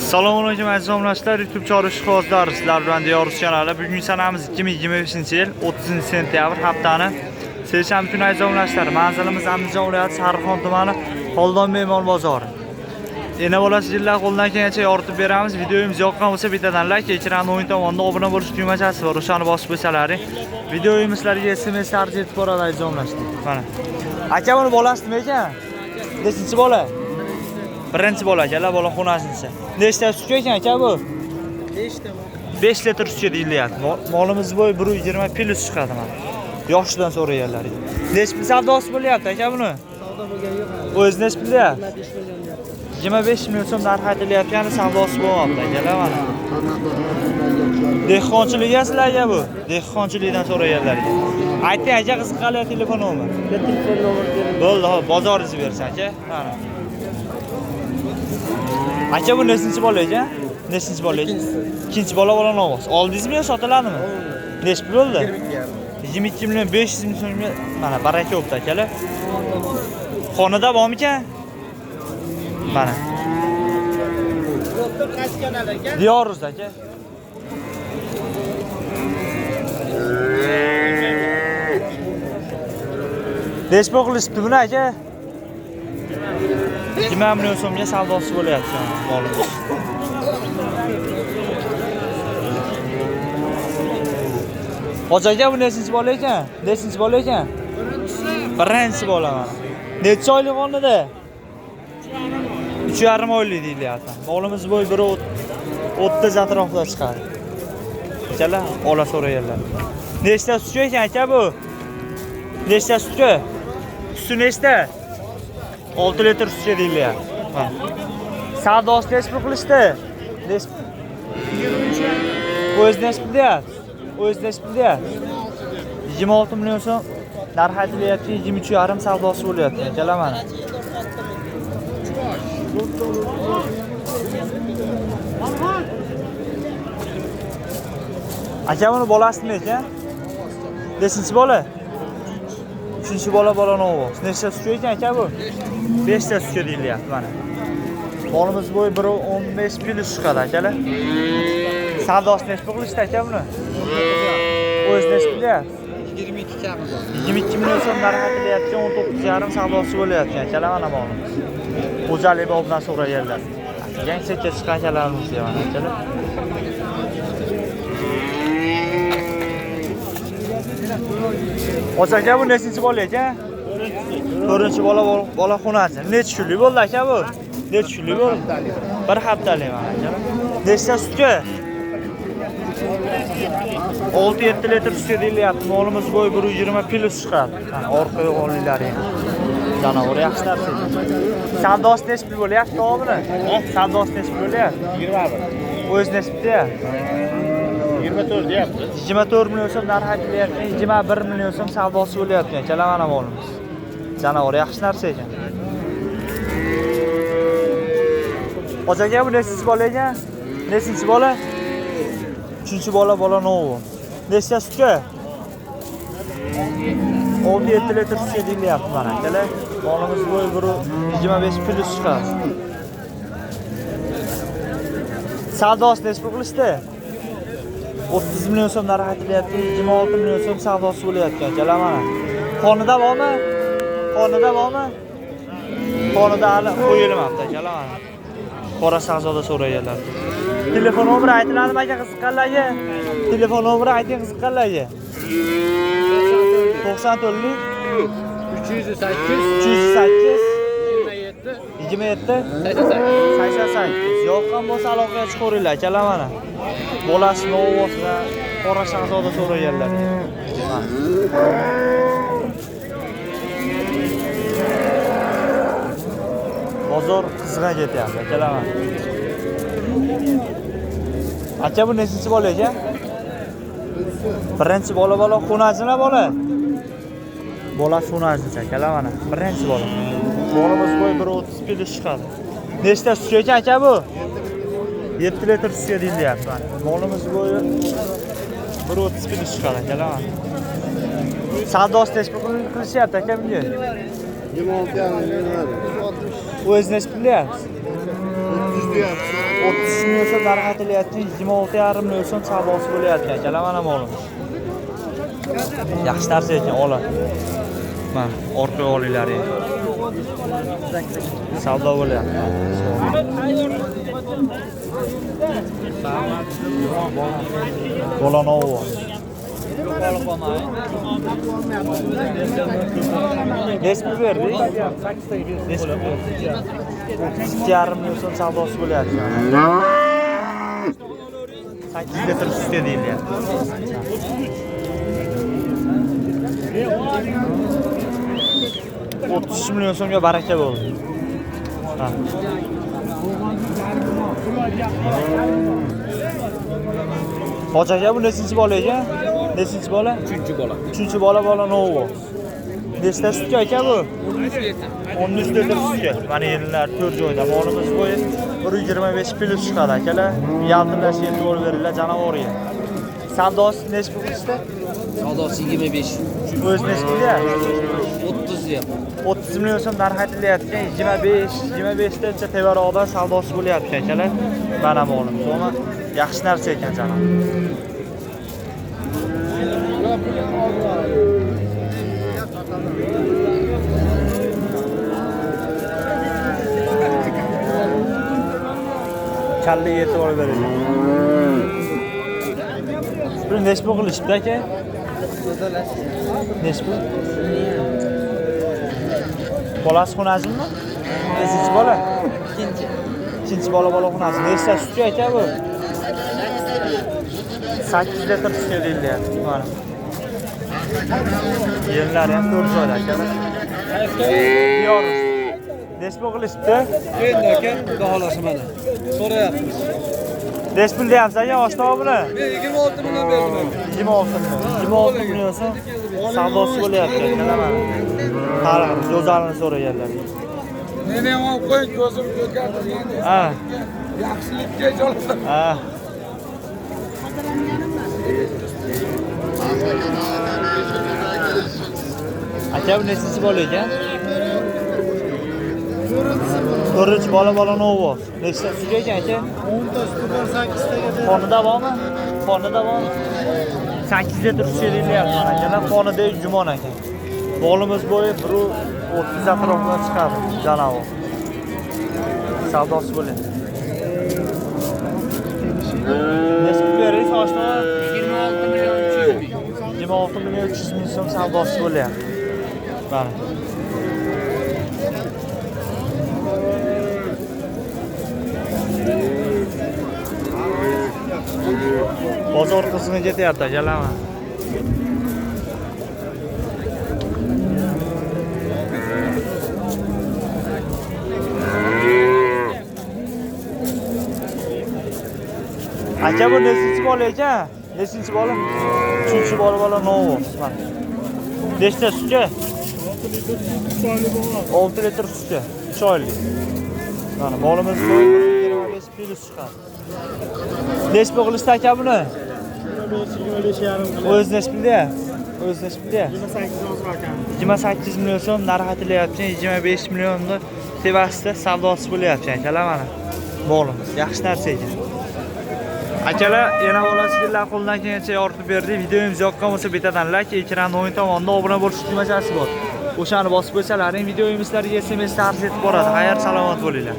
Assalomu alaykum aziz obunachilar, YouTube chorishqozlar sizlar bilan Diyoruz kanali. Bugun sanamiz 2025-yil 30-sentyabr haftani seshanba kuni aziz obunachilar. Manzilimiz Andijon viloyati Sarixon tumani Xoldon Me'mor bozori. Yana bo'lasiz yillar qo'ldan kelgancha yoritib beramiz. Videomiz yoqqan bo'lsa bittadan like, ekranning o'ng tomonida obuna bo'lish tugmachasi bor. O'shani bosib qo'ysalaring. Videomiz sizlarga SMS tarjib etib boradi aziz obunachilar. Mana. Aka buni bolasimi ekan? Nechinchi bola? Birinchi bola akalar, bola xonasida. Nechta sut ekan aka bu? 5 ta. 5 litr sut deyilyapti. Molimiz bo'yi 120 plus chiqadi mana. Yoshidan so'raganlar. Nechta savdosi bo'lyapti aka buni? Savdo bo'lgan yo'q. O'zi nech bilyapti? 25 million so'm narx aytilayotgani savdosi bo'lmoqda akalar mana. Dehqonchilikga sizlarga bu. Dehqonchilikdan so'raganlar. Ayting aka, qiziqqanlar telefon nomeri. Telefon nomeri Bo'ldi, hop, bozoringizni bersin aka. Mana. Aka bu nechinchi bola ekan? Nechinchi bola? Ikkinchi bola bo'lgan ovoz. Oldingizmi yo sotiladimi? Nech pul bo'ldi? 22 million 500 ming so'mga mana baraka bo'pti akalar. Xonada bormikan? Mana. Doktor qaysi kanal aka? Diyoruz aka. Nech pul qilishibdi buni aka? 20 million so'mga savdosi bo'lyapti molimiz. Hoji aka bu nechinchi bola ekan? Nechinchi bola ekan? Birinchi bola mana. Necha oylik qonida? 3,5 oylik deyilyapti. Molimiz bo'yi 1.30 atrofida chiqadi. Akalar, ola so'raganlar. Nechta sut ekan aka bu? Nechta sutga? Suti nechta? 6 litr sut deyilyapti. Mana. Savdosi nech pul qilishdi? Nech? 23. O'zi nech pul deyapti? O'zi nech pul deyapti? 26 million so'm narx aytilyapti, 23,5 savdosi bo'lyapti. Akalar mana. Aka buni bolasimi ekan? Nechinchi bola? 3-bola ovoz. Nechta sut ekan aka bu? 5 ta sut deyilyapti mana. Molimiz bo'yi 1.15 plus chiqadi akalar. Savdosi nech pul qilishdi aka buni? O'zi nech pul deyapti? 22 kami bor. 22 million so'm narx aytilyapti, 19,5 savdosi bo'lyapti akalar mana molimiz. Xo'jalik bobidan so'raganlar. Yangi chekka chiqqan akalarimiz mana akalar. Hoji aka bu nechinchi bola ekan? 4-chi bola xonasi. Necha kunlik bo'ldi aka bu? Necha kunlik bo'ldi? Bir haftalik mana aka. Nechta sutga? 6-7 litr sut deyilyapti. Molimiz bo'yi 120 plus chiqadi. Qani orqa yo'g'onliklari. Janavor yaxshi narsa. Savdosi nech pul bo'lyapti buni? Savdosi nech pul bo'lyapti? 21. O'zi nech pul deyapti? 24 deyapti. 24 million so'm narx aytilyapti, 21 million so'm savdosi bo'lyapti akalar mana molimiz. Janavor yaxshi narsa ekan. Hoji aka bu nechinchi bola ekan? Nechinchi bola? 3-bola novo. Nechta sutga? 6-7 litr sut deyilyapti mana akalar. Molimiz bo'yi 1.25 plus chiqadi. Savdosi nech pul qilishdi? 30 million so'm narx aytilyapti, 26 million so'm savdosi bo'lyapti akalar mana. Xonada bormi? Xonada bormi? Xonada hali qo'yilmabdi akalar mana. Qora savdoda so'raganlar. Telefon nomeri aytiladimi aka qiziqqanlarga? Telefon nomeri ayting qiziqqanlarga. 94 308 27 88 yoqqan bo'lsa aloqaga chiqaringlar akalar mana. Bolasi novosida qora shahzoda so'raganlar. Bozor qizg'an ketyapti akalar mana. Aka bu nechinchi bola ekan? Birinchi bola xonajina bola. Bola xonajina akalar mana. Birinchi bola. Molimiz bo'yi 1.30 plus chiqadi. Nechta sut ekan aka bu? 7 litr sut deyilyapti mana. Molimiz bo'yi 1.30 plus chiqadi akalar mana. Savdosi nech pul qilishyapti aka bunga? 26 million. O'zi nech pul deyapsiz? 30 million so'm narx aytilyapti, 26,5 million so'm savdosi bo'lyapti akalar, mana molim. Yaxshi narsa ekan, ola. Mana orqaga olinglar endi. Savdo bo'lyapti. Bolanovo. Nesbi berdi? 8 yarim million so'm savdosi bo'lyapti. 8 litr sutga deyilyapti. $30 million so'mga baraka bo'ldi. Ha. Hoji aka, bu nechinchi bola ekan? Nechinchi bola? 3-bola. 3-bola Bolanovo. Nechta sutga aka bu? 13 litr sutga. Mana yillar 4 joyda. Molimiz bo'yi 125 plus chiqadi akalar. Yaltirash endi o'rib beringlar janavorga. Savdosi nech pul qilishdi? Savdosi 25. O'z nech pulga? 30 deyapti. 30 million so'm narx aytilyapti. 25 tacha tevaroqdan savdosi bo'lyapti akalar. Mana molimiz. O'ma yaxshi narsa ekan janob. Kalla yetib olib beringlar. Bu nech pul qilishibdi aka? Nech pul? Bolasi xonasimi? Nechinchi bola? Ikkinchi bola xonasi. Nechta sutga aka bu? 8 litr sutga deyilyapti. Mana. Yerlari ham 4 joyda akalar. Yoruz. Nech pul qilishibdi? Endi aka, xudo xolasa mana. So'rayapmiz. Nech pul deyapsiz aka, oshno buni? Men 26 million berdim. 26 million so'm savdosi bo'lyapti akalar mana. Qarang, go'zalini so'raganlar. Meni ham olib qo'ying, ko'zim ko'rgandi endi. Ha. Yaxshilikka jolasan. Ha. Aka, bu nechinchi bola ekan? 4 Bolanovo. Nechta sutga ekan aka? 10 ta suti bor, 8 taga. Qonida bormi? Qonida bor. 8 litr sut deyilyapti mana akalar. Qonida jumon ekan. Bolimiz bo'yi 1.30 atrofida chiqadi janob. Savdosi bo'lyapti. Nechta berish oshno? 26 million 300 ming. 26 million 300 ming so'm savdosi bo'lyapti. Mana. Bozor qismiga ketyapti akalar. Aka, bu nechinchi bola ekan? Nechinchi bola? 3-bola Bolanovo. Mana. Nechta sutga? 6 litr sutga. 3 oylik. Mana molimiz 25 plus chiqadi. Nech pul qilishdi aka buni? 25,5 O'z nech pulda? O'z nech pulda? 28 million so'm narx aytilyapti. 25 millionni tevasida savdosi bo'lyapti akalar mana. Molimiz yaxshi narsa ekan. Akalar, yana olasizlar qo'ldan kelgancha yoritib berdi. Videomiz yoqqan bo'lsa betadan like, ekranning o'ng tomonida obuna bo'lish tugmachasi bor. O'shani bosib qo'ysalaring videomizlarga SMS tarz etib boradi. Xayr, salomat bo'linglar.